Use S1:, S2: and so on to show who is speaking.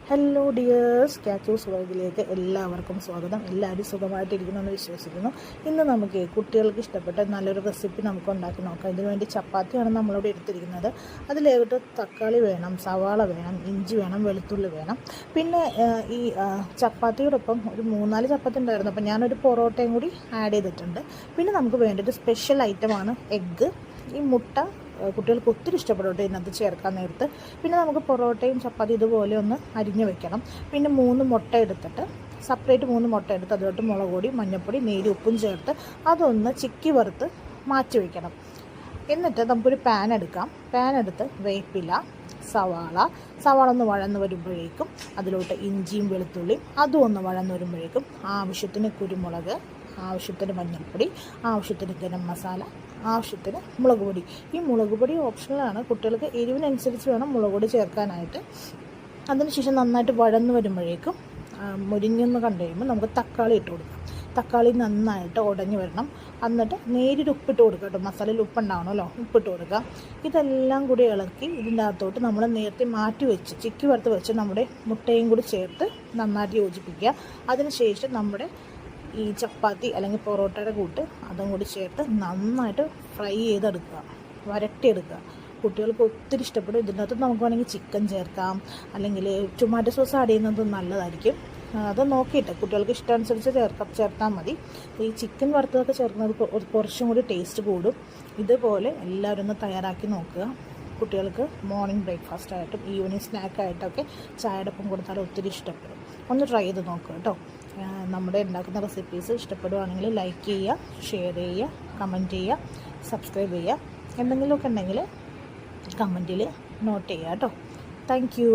S1: Hello dears, ക്യാച്ചൂസ് വേൾഡിലേക്ക് എല്ലാവർക്കും സ്വാഗതം. എല്ലാവരും സുഖമായിട്ടിരിക്കുമെന്ന് വിശ്വസിക്കുന്നു. ഇന്ന് നമുക്ക് കുട്ടികൾക്ക് ഇഷ്ടപ്പെട്ട നല്ലൊരു റെസിപ്പി നമുക്ക് ഉണ്ടാക്കി നോക്കാം. ഇതിനുവേണ്ടി ചപ്പാത്തിയാണ് നമ്മളിവിടെ എടുത്തിരിക്കുന്നത്. അതിലേക്കിട്ട് തക്കാളി വേണം, സവാള വേണം, ഇഞ്ചി വേണം, വെളുത്തുള്ളി വേണം. പിന്നെ ഈ ചപ്പാത്തിയോടൊപ്പം ഒരു 3-4 ചപ്പാത്തി ഉണ്ടായിരുന്നു, അപ്പോൾ ഞാനൊരു പൊറോട്ടയും കൂടി ആഡ് ചെയ്തിട്ടുണ്ട്. പിന്നെ നമുക്ക് വേണ്ടൊരു സ്പെഷ്യൽ ഐറ്റമാണ് എഗ്ഗ്. ഈ മുട്ട കുട്ടികൾക്ക് ഒത്തിരി ഇഷ്ടപ്പെടും ഇതിനകത്ത് ചേർക്കാൻ നേരത്ത്. പിന്നെ നമുക്ക് പൊറോട്ടയും ചപ്പാത്തി ഇതുപോലെ ഒന്ന് അരിഞ്ഞ് വെക്കണം. പിന്നെ 3 മുട്ട എടുത്തിട്ട് സെപ്പറേറ്റ് 3 മുട്ട എടുത്ത് അതിലോട്ട് മുളക് പൊടി, മഞ്ഞൾപ്പൊടി, നീര്, ഉപ്പും ചേർത്ത് അതൊന്ന് ചിക്കി വറുത്ത് മാറ്റി വയ്ക്കണം. എന്നിട്ട് നമുക്കൊരു പാൻ എടുക്കാം. പാൻ എടുത്ത് വേപ്പില, സവാള ഒന്ന് വഴന്ന് വരുമ്പോഴേക്കും അതിലോട്ട് ഇഞ്ചിയും വെളുത്തുള്ളിയും അതും ഒന്ന് വഴന്ന് വരുമ്പോഴേക്കും ആവശ്യത്തിന് കുരുമുളക്, ആവശ്യത്തിന് മഞ്ഞൾപ്പൊടി, ആവശ്യത്തിന് ഗരം മസാല, ആവശ്യത്തിന് മുളക് പൊടി. ഈ മുളക് പൊടി ഓപ്ഷണലാണ്, കുട്ടികൾക്ക് എരിവിനനുസരിച്ച് വേണം മുളക് പൊടി ചേർക്കാനായിട്ട്. അതിനുശേഷം നന്നായിട്ട് വഴന്ന് വരുമ്പോഴേക്കും മുരിഞ്ഞെന്ന് കണ്ടു കഴിയുമ്പോൾ നമുക്ക് തക്കാളി ഇട്ട് കൊടുക്കാം. തക്കാളി നന്നായിട്ട് ഉടഞ്ഞു വരണം. എന്നിട്ട് നേരിട്ട് ഉപ്പിട്ട് കൊടുക്കുക കേട്ടോ. മസാലയിൽ ഉപ്പുണ്ടാവണമല്ലോ, ഉപ്പിട്ട് കൊടുക്കുക. ഇതെല്ലാം കൂടി ഇളക്കി ഇതിൻ്റെ അകത്തോട്ട് നമ്മൾ നേരത്തെ മാറ്റി വെച്ച് ചിക്കി വറുത്ത് വെച്ച് നമ്മുടെ മുട്ടയും കൂടി ചേർത്ത് നന്നായിട്ട് യോജിപ്പിക്കുക. അതിനുശേഷം നമ്മുടെ ഈ ചപ്പാത്തി അല്ലെങ്കിൽ പൊറോട്ടയുടെ കൂട്ട് അതും കൂടി ചേർത്ത് നന്നായിട്ട് ഫ്രൈ ചെയ്തെടുക്കുക, വരട്ടിയെടുക്കുക. കുട്ടികൾക്ക് ഒത്തിരി ഇഷ്ടപ്പെടും. ഇതിൻ്റെ അകത്ത് നമുക്ക് വേണമെങ്കിൽ ചിക്കൻ ചേർക്കാം, അല്ലെങ്കിൽ ടൊമാറ്റോ സോസ് ആഡ് ചെയ്യുന്നത് നല്ലതായിരിക്കും. അത് നോക്കിയിട്ട് കുട്ടികൾക്ക് ഇഷ്ടമനുസരിച്ച് ചേർത്താൽ മതി. ഈ ചിക്കൻ വറുത്തതൊക്കെ ചേർക്കുന്നത് കുറച്ചും കൂടി ടേസ്റ്റ് കൂടും. ഇതുപോലെ എല്ലാവരും ഒന്ന് തയ്യാറാക്കി നോക്കുക. കുട്ടികൾക്ക് മോർണിംഗ് ബ്രേക്ക്ഫാസ്റ്റായിട്ടും ഈവനിങ് സ്നാക്കായിട്ടൊക്കെ ചായയുടെ ഒപ്പം കൊടുത്താൽ ഒത്തിരി ഇഷ്ടപ്പെടും. ഒന്ന് ട്രൈ ചെയ്ത് നോക്കുക കേട്ടോ. നമ്മുടെ ഉണ്ടാക്കുന്ന റെസിപ്പീസ് ഇഷ്ടപ്പെടുകയാണെങ്കിൽ ലൈക്ക് ചെയ്യുക, ഷെയർ ചെയ്യുക, കമൻറ്റ് ചെയ്യുക, സബ്സ്ക്രൈബ് ചെയ്യുക. എന്തെങ്കിലുമൊക്കെ ഉണ്ടെങ്കിൽ കമൻറ്റിൽ നോട്ട് ചെയ്യുക കേട്ടോ. Thank you.